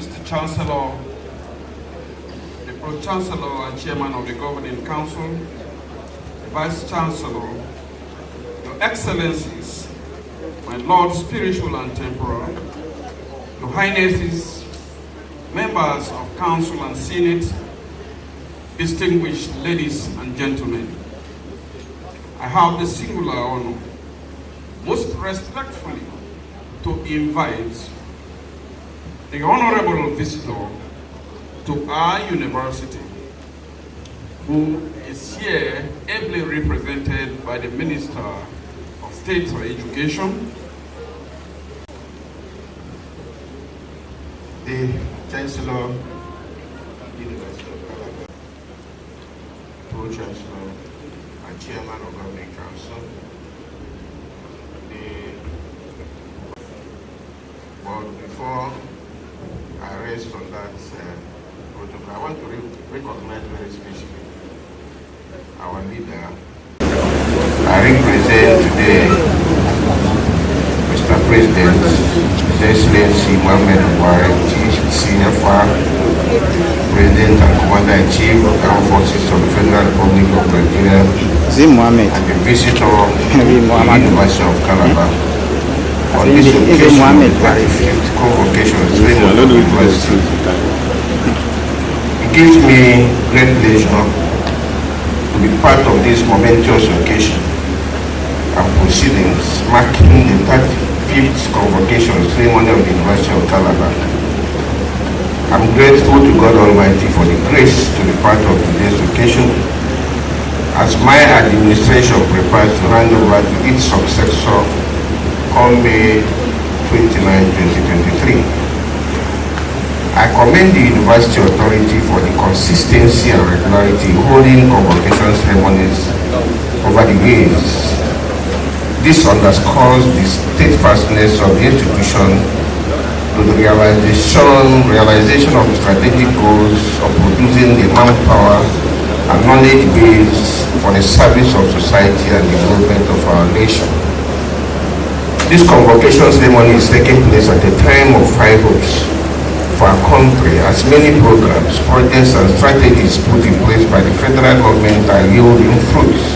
Mr. Chancellor, the Pro-Chancellor and Chairman of the Governing Council, the Vice Chancellor, Your Excellencies, my Lord Spiritual and Temporal, Your Highnesses, members of Council and Senate, distinguished ladies and gentlemen, I have the singular honor, most respectfully, to invite the honorable visitor to our university, who is here ably represented by the Minister of State for Education, the Chancellor, University of Calabar, Pro-Chancellor and Chairman of Governing Council, but before I rest on that protocol, I want to recognize very especially our leader. I represent today Mr. President, His Excellency Mohammed Buhari, Senior FAR, President and Commander-in-Chief of the Armed Forces of the Federal Republic of Nigeria, and the visitor of the University of Calabar. On this occasion, the 35th convocation of the University. It gives me great pleasure to be part of this momentous occasion and proceedings marking the 35th convocation ceremony of the University of Calabar. I'm grateful to God Almighty for the grace to be part of today's occasion as my administration prepares to hand over to its successor on May 29, 2023. I commend the University Authority for the consistency and regularity holding convocation ceremonies over the years. This underscores the steadfastness of the institution to the realization of the strategic goals of producing the manpower and knowledge base for the service of society and development of our nation. This convocation ceremony is taking place at a time of high hopes for our country, as many programs, projects and strategies put in place by the federal government are yielding fruits.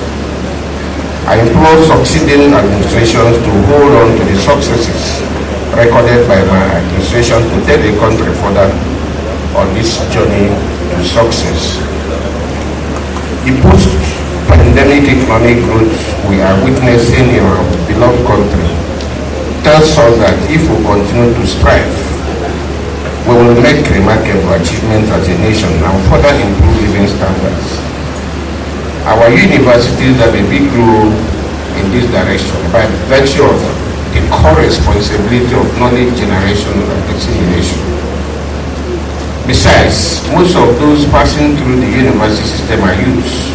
I implore succeeding administrations to hold on to the successes recorded by my administration to take the country further on this journey to success. The post-pandemic economic growth we are witnessing in our beloved country tells us that if we continue to strive, we will make remarkable achievements as a nation and further improve living standards. Our universities have a big role in this direction by virtue of the core responsibility of knowledge generation and dissemination. Besides, most of those passing through the university system are youths,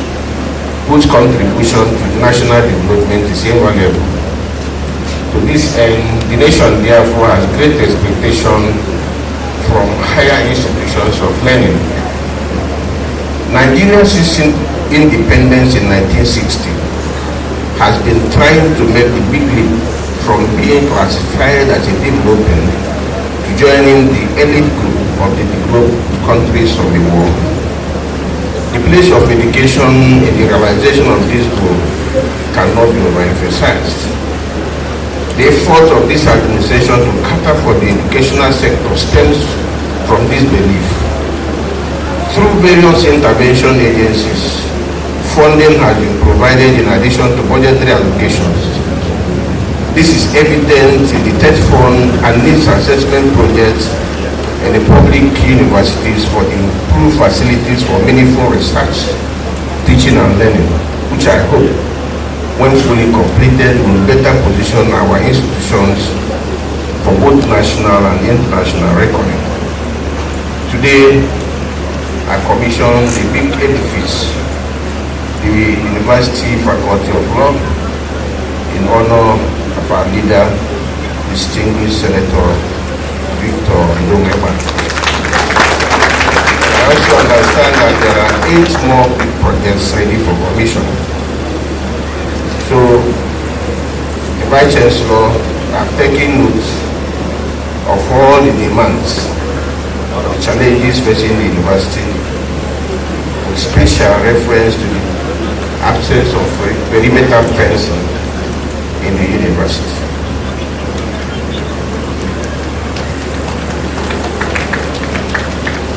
whose contribution to national development is invaluable. To this end, the nation therefore has great expectation from higher institutions of learning. Nigeria's independence in 1960 has been trying to make the big leap from being classified as a developing to joining the elite group of the developed countries of the world. The place of education in the realization of this goal cannot be overemphasized. The effort of this administration to cater for the educational sector stems from this belief. Through various intervention agencies, funding has been provided in addition to budgetary allocations. This is evident in the TED Fund and needs assessment projects in the public universities for improved facilities for meaningful research, teaching and learning, which I hope, when fully completed, will better position our institutions for both national and international reckoning. Today, I commissioned a big edifice, the University Faculty of Law, in honor of our leader, distinguished Senator Victor Ndongema. I also understand that there are 8 more big projects ready for commission. So, the Vice Chancellor are taking note of all the demands of the challenges facing the university, with special reference to the absence of perimeter fencing in the university.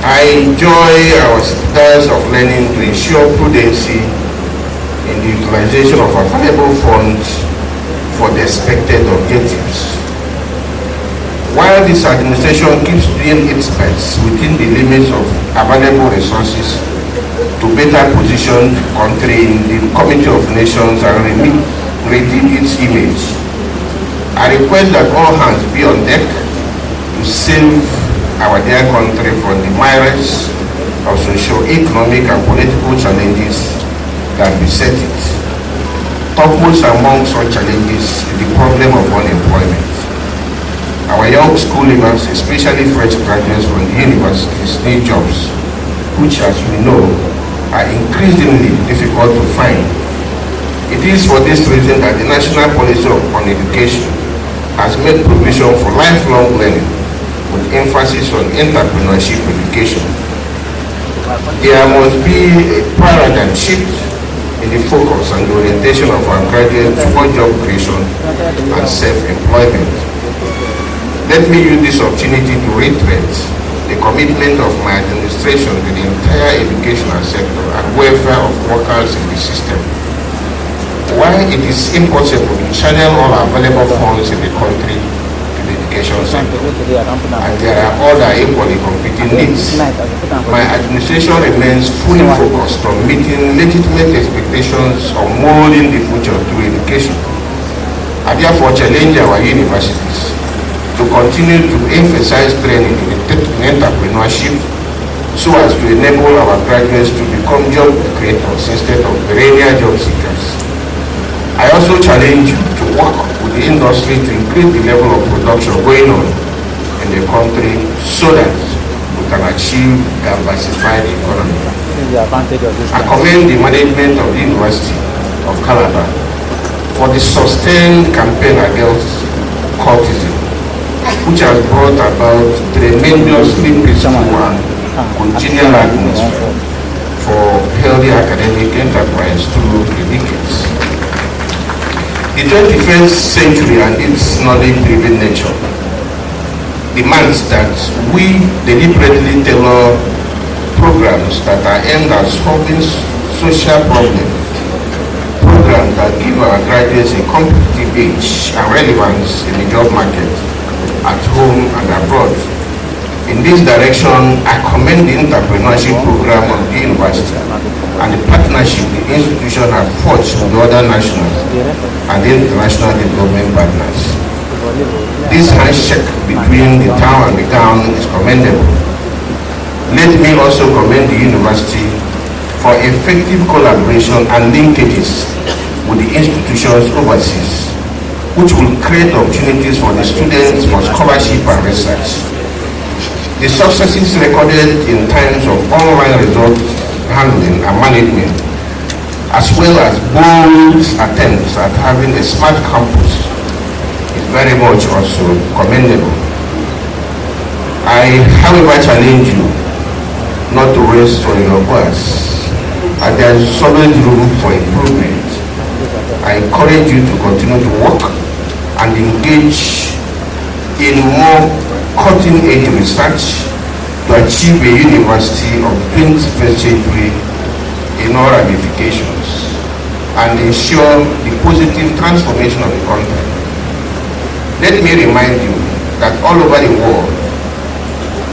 I enjoy our standards of learning to ensure prudency in the utilization of available funds for the expected objectives. While this administration keeps doing its best within the limits of available resources to better position the country in the Committee of Nations and redeem its image, I request that all hands be on deck to save our dear country from the myriads of socio-economic and political challenges that beset it. Topmost among such challenges is the problem of unemployment. Our young school leavers, especially fresh graduates from the universities, need jobs, which, as we know, are increasingly difficult to find. It is for this reason that the National Policy on Education has made provision for lifelong learning with emphasis on entrepreneurship education. There must be a paradigm shift in the focus and the orientation of our graduates toward job creation and self-employment. Let me use this opportunity to reiterate the commitment of my administration to the entire educational sector and welfare of workers in the system. While it is impossible to channel all available funds in the country to the education sector, and there are other equally competing needs, my administration remains fully focused on meeting legitimate expectations of molding the future through education. I therefore challenge our universities to continue to emphasize training in entrepreneurship so as to enable our graduates to become job creators instead of perennial job seekers. I also challenge you to work with the industry to increase the level of production going on in the country so that we can achieve a diversified economy. I commend the management of the University of Calabar for the sustained campaign against cultism, which has brought about tremendously peaceful and congenial atmosphere for healthy academic enterprise through the decades. The 21st century and its knowledge-driven nature demands that we deliberately tailor programs that are aimed at solving social problems, programs that give our graduates a competitive edge and relevance in the job market at home and abroad. In this direction, I commend the entrepreneurship program of the university and the partnership the institution have forged with other national and international development partners. This handshake between the town and the gown is commendable. Let me also commend the university for effective collaboration and linkages with the institutions overseas, which will create opportunities for the students for scholarship and research. The successes recorded in times of online result handling and management, as well as bold attempts at having a smart campus, is very much also commendable. I, however, challenge you not to rest on your words, and there is always room for improvement. I encourage you to continue to work and engage in more cutting-edge research to achieve a university of 21st century in all ramifications and ensure the positive transformation of the country. Let me remind you that all over the world,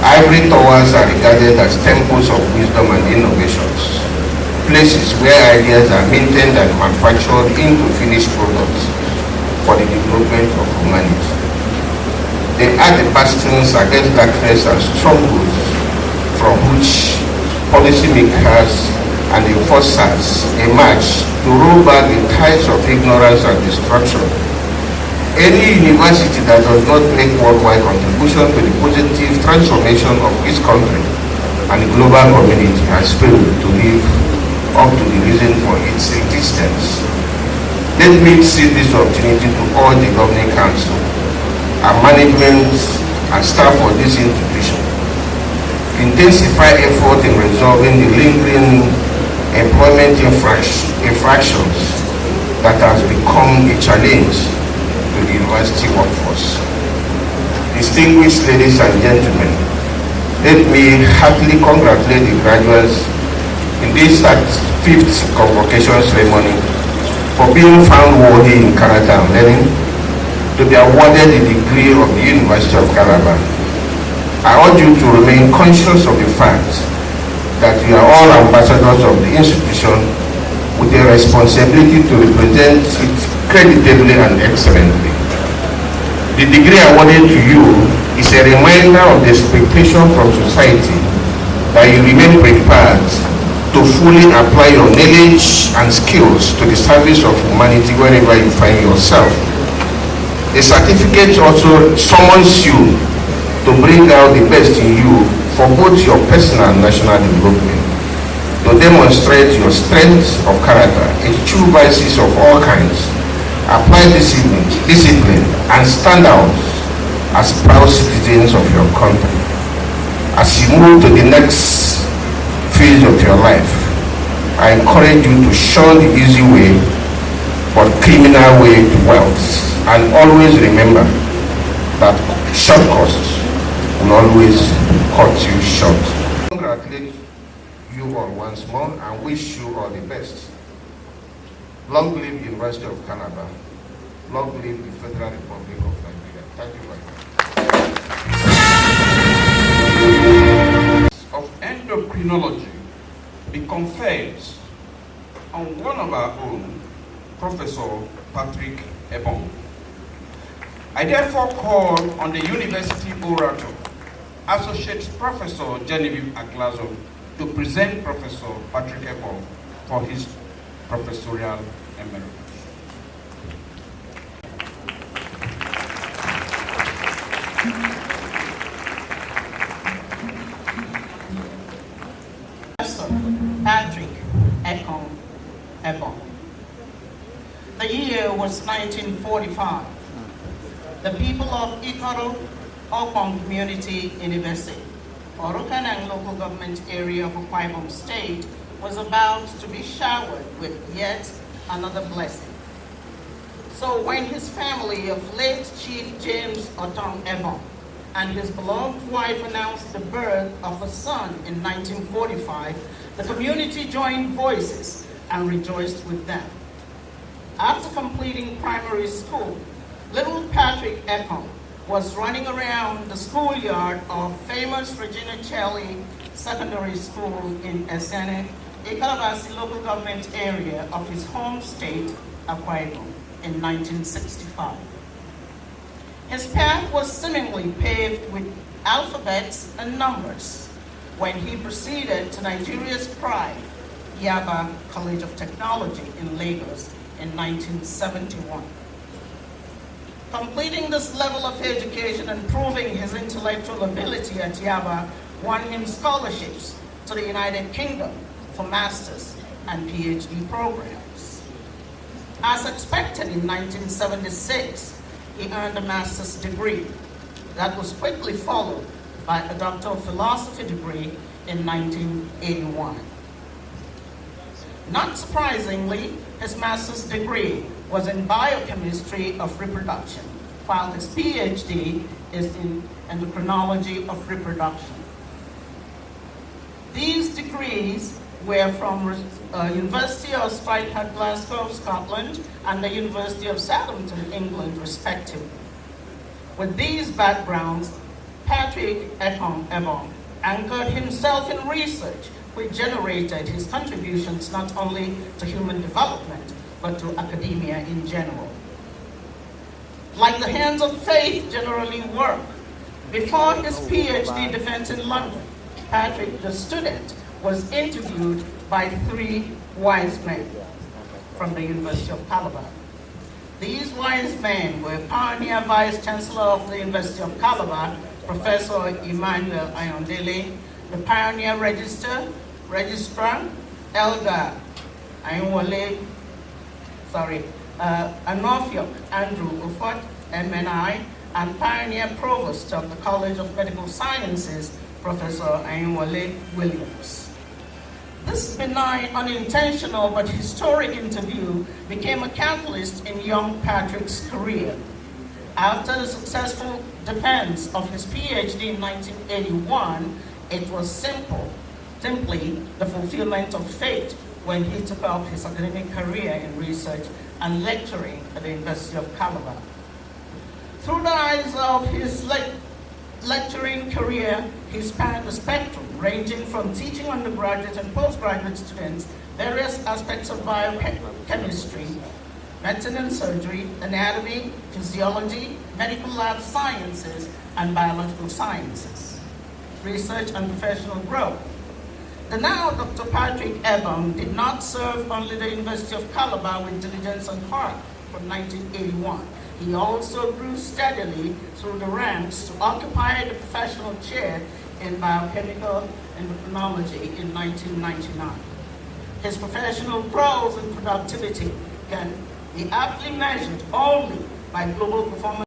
ivory towers are regarded as temples of wisdom and innovations, places where ideas are maintained and manufactured into finished products for the development of humanity. They are the bastions against darkness and strongholds from which policymakers and enforcers emerge to roll back the tides of ignorance and destruction. Any university that does not make worldwide contribution to the positive transformation of its country and the global community has failed to live up to the reason for its existence. Let me seize this opportunity to urge the Governing Council and management and staff of this institution intensify effort in resolving the lingering employment infractions that has become a challenge to the university workforce. Distinguished ladies and gentlemen, let me heartily congratulate the graduates in this 5th convocation ceremony for being found worthy in character and learning to be awarded the degree of the University of Calabar. I urge you to remain conscious of the fact that we are all ambassadors of the institution with a responsibility to represent it creditably and excellently. The degree awarded to you is a reminder of the expectation from society that you remain prepared to fully apply your knowledge and skills to the service of humanity wherever you find yourself. The certificate also summons you to bring out the best in you for both your personal and national development, to demonstrate your strength of character, eschew vices of all kinds, apply discipline, and stand out as proud citizens of your country. As you move to the next phase of your life, I encourage you to shun the easy way but criminal way to wealth, and always remember that shortcuts will always cut you short. I congratulate you all once more and wish you all the best. Long live the University of Calabar. Long live the Federal Republic of Nigeria. Thank you very much. Of endocrinology be conferred on one of our own, Professor Patrick Ebong. I therefore call on the University Orator, Associate Professor Genevieve Aglazo, to present Professor Patrick Ebong for his professorial emeritus. Patrick Ebong. The year was 1945. The people of Ikoro Okong Community University, Orokanang local government area of Akwa Ibom State, was about to be showered with yet another blessing. So when his family of late Chief James Otong Ebong and his beloved wife announced the birth of a son in 1945, the community joined voices and rejoiced with them. After completing primary school, little Patrick Ebong was running around the schoolyard of famous Regina Cheli Secondary School in Esene, a Calabasi local government area of his home state, Akwa Ibom, in 1965. His path was seemingly paved with alphabets and numbers when he proceeded to Nigeria's pride, Yaba College of Technology in Lagos in 1971. Completing this level of education and proving his intellectual ability at Yaba won him scholarships to the United Kingdom for master's and PhD programs. As expected in 1976, he earned a master's degree that was quickly followed by a Doctor of Philosophy degree in 1981. Not surprisingly, his master's degree was in biochemistry of reproduction, while his PhD is in endocrinology of reproduction. These degrees were from University of Stryker, Glasgow, Scotland, and the University of Southampton, England, respectively. With these backgrounds, Patrick Ebong anchored himself in research, which generated his contributions not only to human development, but to academia in general. Like the hands of faith generally work, before his PhD defense in London, Patrick, the student, was interviewed by 3 wise men from the University of Calabar. These wise men were pioneer Vice Chancellor of the University of Calabar, Professor Emmanuel Ayondele, the pioneer registrar, Elgar Anofiok Andrew Ufot, MNI, and pioneer provost of the College of Medical Sciences, Professor Ayinwale Williams. This benign, unintentional, but historic interview became a catalyst in young Patrick's career. After the successful defense of his PhD in 1981, it was simply the fulfillment of fate when he took up his academic career in research and lecturing at the University of Calabar. Through the eyes of his lecturing career, he spanned the spectrum, ranging from teaching undergraduate and postgraduate students various aspects of biochemistry, medicine and surgery, anatomy, physiology, medical lab sciences, and biological sciences, research and professional growth. The now Dr. Patrick Ebong did not serve only the University of Calabar with diligence and heart from 1981. He also grew steadily through the ranks to occupy the professional chair in biochemical endocrinology in 1999. His professional growth and productivity can be aptly measured only by global performance.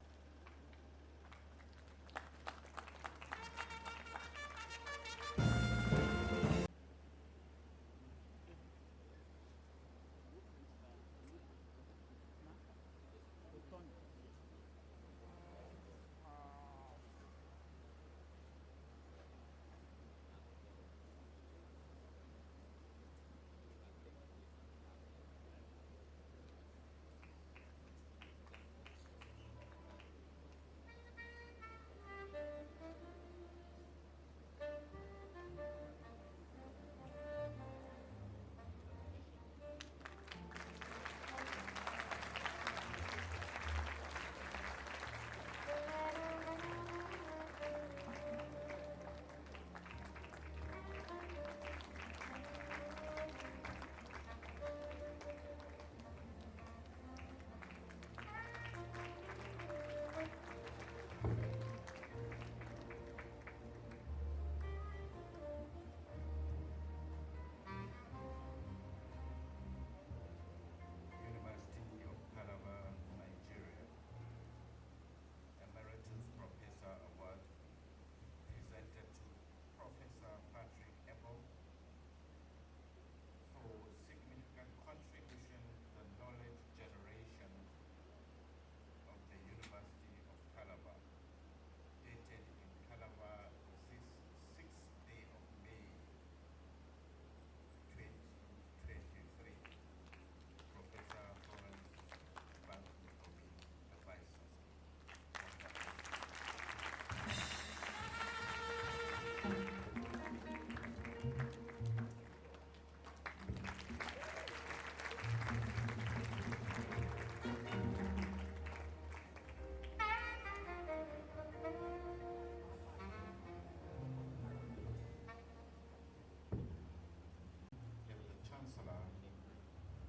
Chancellor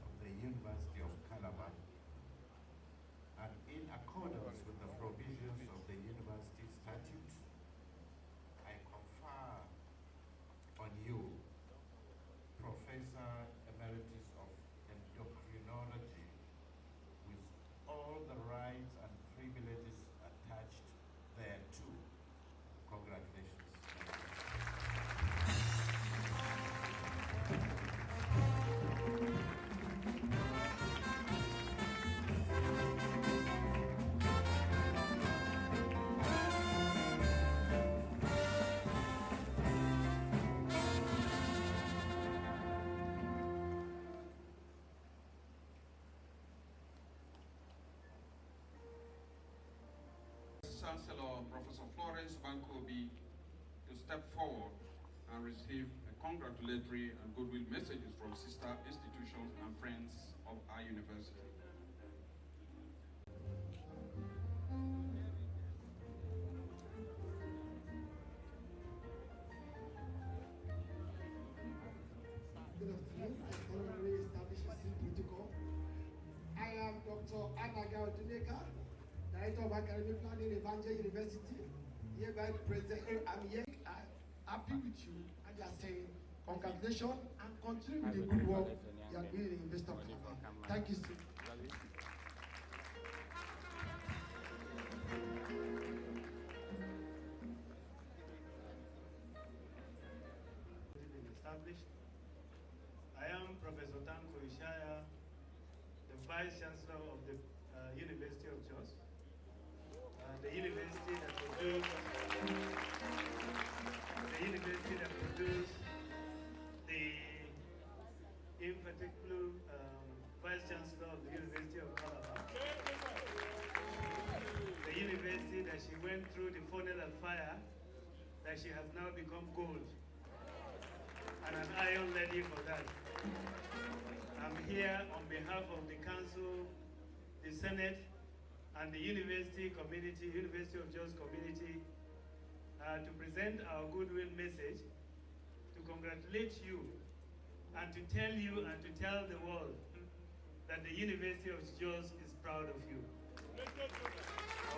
of the University of Calabar, and in accordance with the provisions of the University Statute, I confer on you, Professor Emeritus of Endocrinology, with all the rights and privileges attached thereto. Congratulations. Chancellor Professor Florence Bankobi to step forward and receive congratulatory and goodwill messages from sister institutions and friends of our university. Good afternoon. I currently establish a protocol. I am Dr. Anaga Oduneka, Director of Academic Planning, Evangel University. Hereby present, I'm here. I'm happy with you, and they are saying congratulations and continue with the good work you are doing in the University of Calabar. Thank you, sir. Been established. I am Professor Tanko Ishaya, the Vice Chancellor of the University of Jos, the university that produced the infatigable Vice Chancellor of the University of Calabar, the university that she went through the funnel of fire, that she has now become gold, and an iron lady for that. I'm here on behalf of the Council, the Senate, and the University community, University of Jos community, to present our goodwill message, to congratulate you, and to tell you and to tell the world that the University of Jos is proud of you.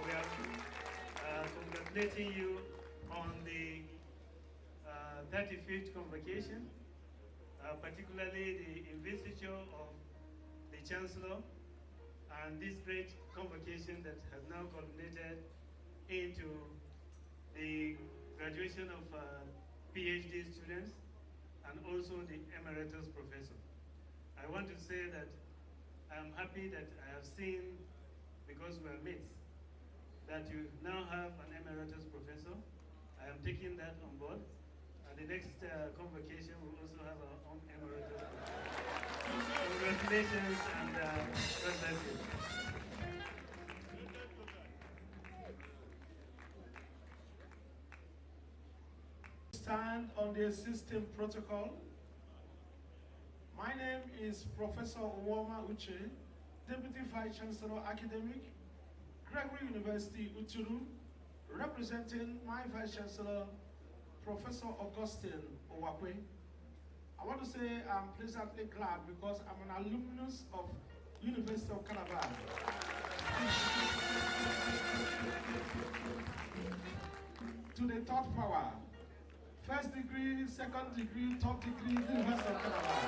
We are congratulating you on the 35th convocation, particularly the investiture of the Chancellor, and this great convocation that has now culminated into the graduation of PhD students and also the emeritus professor. I want to say that I am happy that I have seen, because we are mates, that you now have an emeritus professor. I am taking that on board. And the next convocation will also have our own emeritus professor. Congratulations and God bless you. Stand on the existing protocol. My name is Professor Uwoma Uche, Deputy Vice Chancellor Academic, Gregory University, Uturu, representing my Vice Chancellor, Professor Augustine Owakwe. I want to say I'm pleasantly glad because I'm an alumnus of University of Calabar. To the third power, first degree, second degree, third degree, University of Calabar.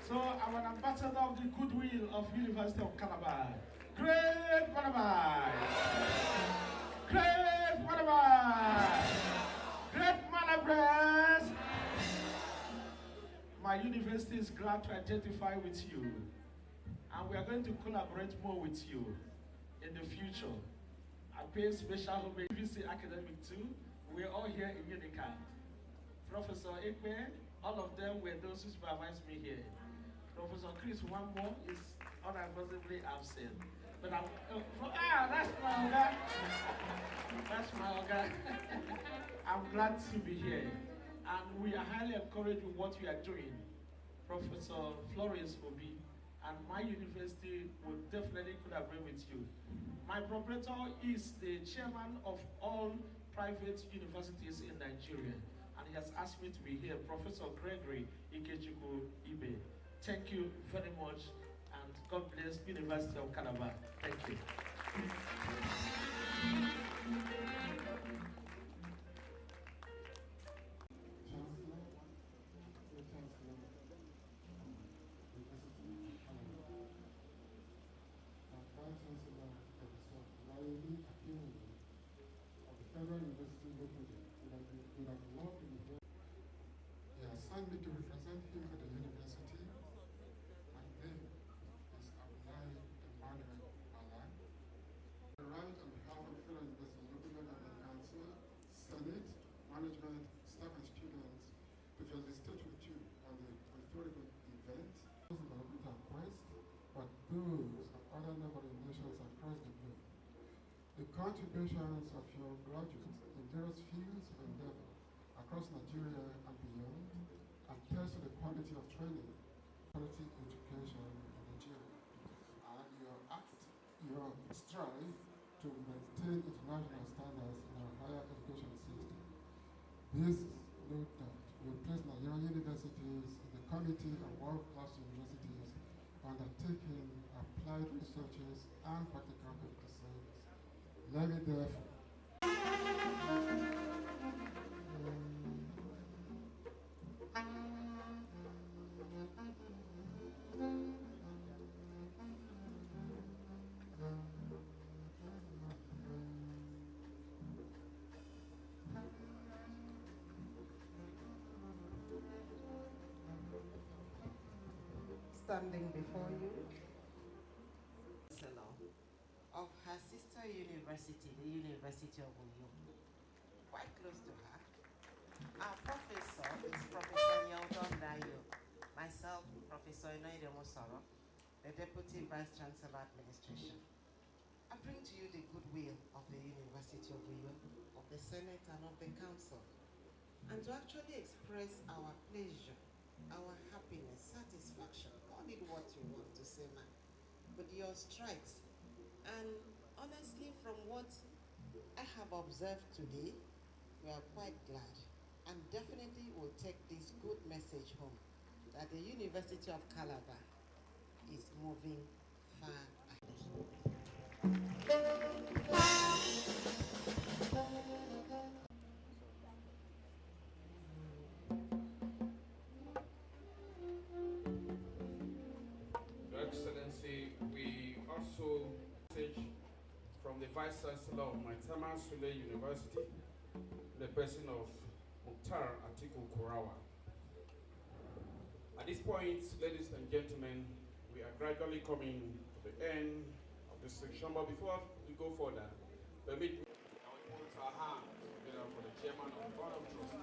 So I'm an ambassador of the goodwill of University of Calabar. Great Calabar! Great Calabar! Great Malabres! My university is glad to identify with you, and we are going to collaborate more with you in the future. I pay special homage to UVC Academic too. We're all here in Unica. Professor Ekwe, all of them were those who supervised me here. Professor Chris Wambo is unavoidably absent. But that's my Oga. That's my Oga. I'm glad to be here. And we are highly encouraged with what you are doing. Professor Florence Obi and my university will definitely collaborate with you. My proprietor is the chairman of all private universities in Nigeria, and he has asked me to be here, Professor Gregory Ikechukwu Ibe. Thank you very much, and God bless University of Calabar. Thank you. Federal University would have loved me. He assigned me to represent him at the university. My name is Abdullahi Emmanuel Malak. I write on behalf of Federal University Local Government Council, Senate, management, staff and students to felicitate with you on the historical event. Not only our quest, but those of other neighboring nations across the globe. The contributions of your graduates in various fields of endeavor across Nigeria and beyond attest to the quality of training, quality education in Nigeria, and your strive to maintain international standards in our higher education system. This, no doubt, will place Nigerian universities in the committee of world-class universities undertaking applied researches and practical medical service. Let me therefore standing before you. Of her sister university, the University of Uyo, quite close to her. Our professor is Professor Nyaldon Dayo, myself, Professor Inoide Mosoro, the Deputy Vice Chancellor Administration. I bring to you the goodwill of the University of Uyo, of the Senate and of the Council, and to actually express our pleasure, our happiness, satisfaction, call it what you want to say, man, with your strides. And honestly, from what I have observed today, we are quite glad and definitely will take this good message home that the University of Calabar is moving far ahead. Your Excellency, we also message from the Vice Chancellor of Maitama Sule University, the person of Mukhtar Atiku Kurawa. At this point, ladies and gentlemen, we are gradually coming to the end of this section, but before we go further, permit me to put our hands together for the Chairman of the Board of Trustees.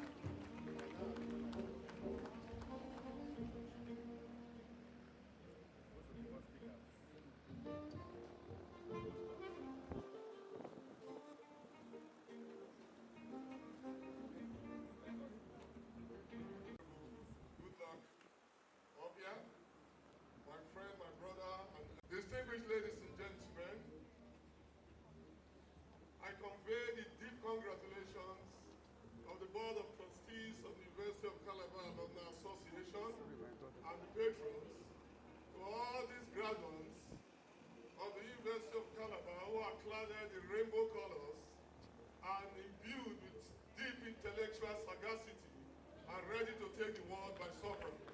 Good luck, Obia, my friend, my brother, and distinguished ladies and gentlemen. I convey the deep congratulations of the Board of Trustees of the University of Calabar Alumni Association and the patrons to all these graduates of the University of Calabar who are clad in rainbow colors and imbued with deep intellectual sagacity and ready to take the world by surprise.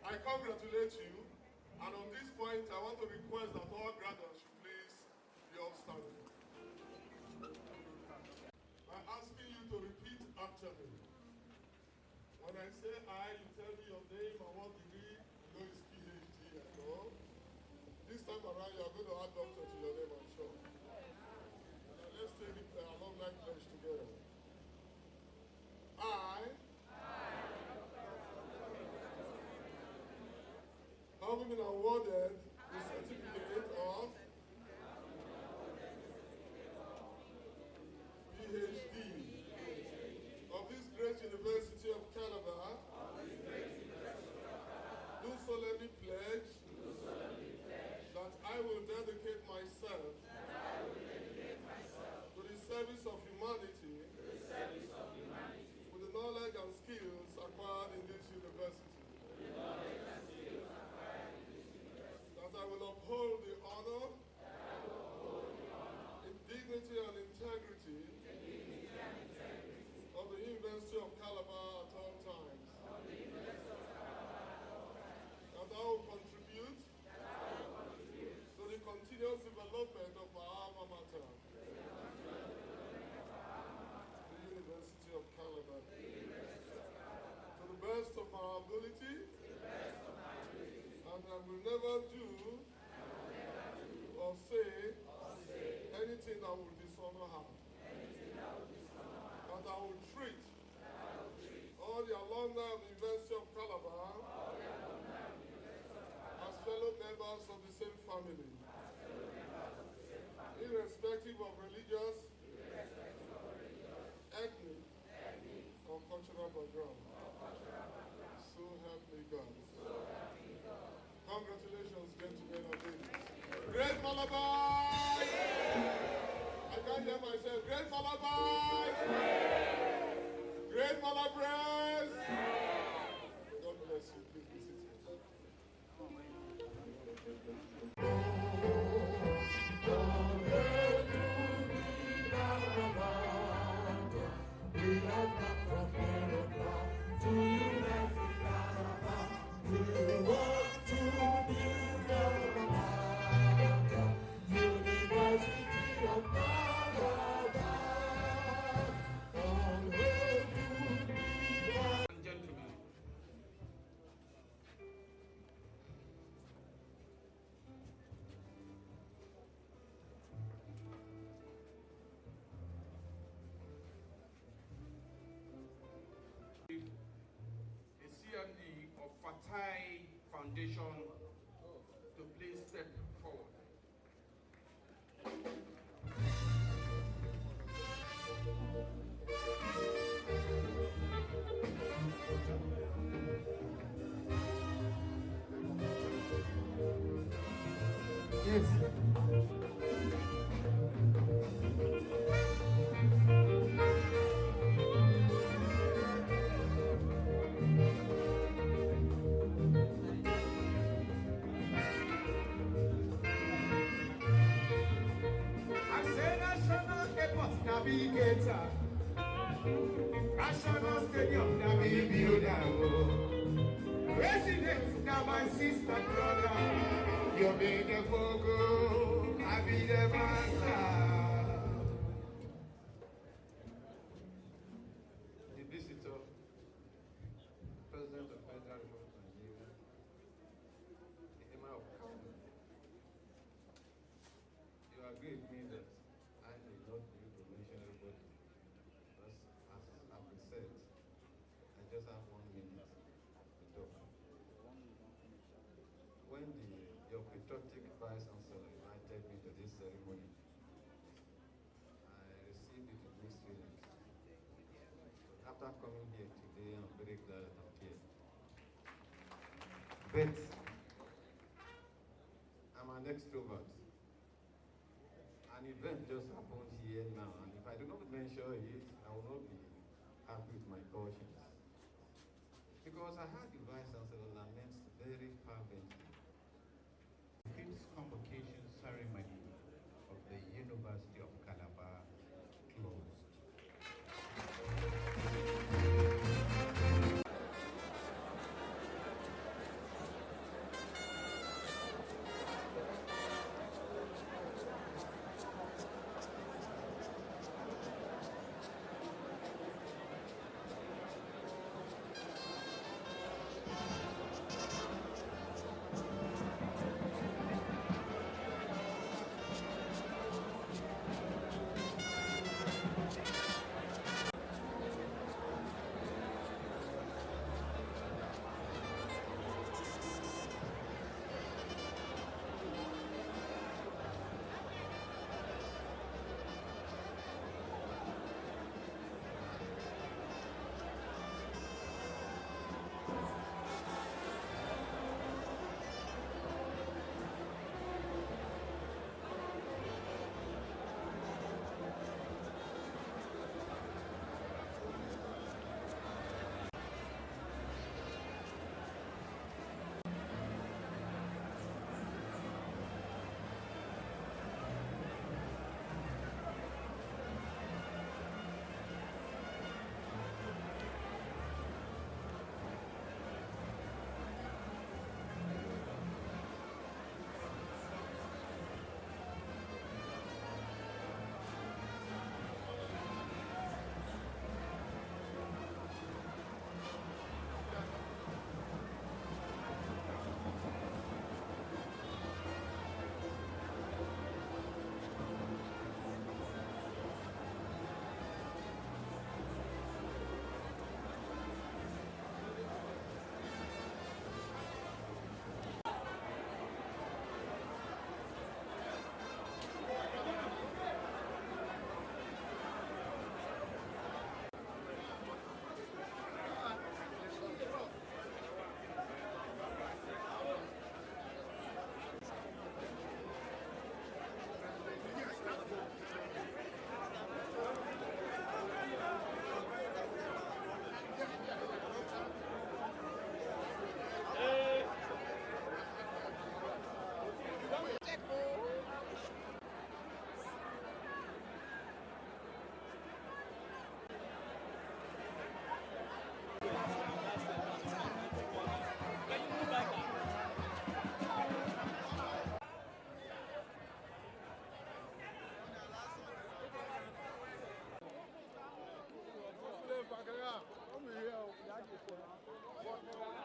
I congratulate you, and on this point I want to request that all graduates should please be upstanding. I'm asking you to repeat after me. When I say I, you tell me your name and what degree. You know it's PhD, I know. This time around you are going to add doctor to your name, I'm sure. Now let's take the alumni pledge together. I having been awarded the certificate of PhD of this great University of Calabar, do solemnly pledge that I will dedicate myself to the service of humanity with the knowledge and skills acquired in this university. That I will uphold the honor, dignity and integrity of the University of Calabar at all times. That I will contribute to the continuous development of our alma mater, the University of Calabar. To the best of my ability, and I will never do or say anything that will dishonor her. That I will treat all the alumni of the University of Calabar as fellow members of the same family, irrespective of religious, ethnic, or cultural background. So help me God. Congratulations, gentlemen and ladies. Great Malabar! I can't hear myself. Great Malabar! Great Malabres! God bless you. Please be seated. We have come from America to United Calabar. We want to build Calabar, University of Calabar. And gentlemen, navigator. National Stadium, na me build am. President, na my sister brother. You be the fogo, I be the master. The visitor, President of Federal Republic of Nigeria, the Emir of Kano, you agree with me that I may not be able to mention everybody, because as I've been said, I just have 1 minute to talk. When your patriotic Vice Chancellor invited me to this ceremony, I received it with mixed feelings. But after coming here today, I'm very glad that I'm here. But I'm an extrovert. An event just happened here now, and if I do not mention it, I will not be happy with my conscience. Because I heard the Vice Chancellor lament very fervently. Fifth convocation ceremony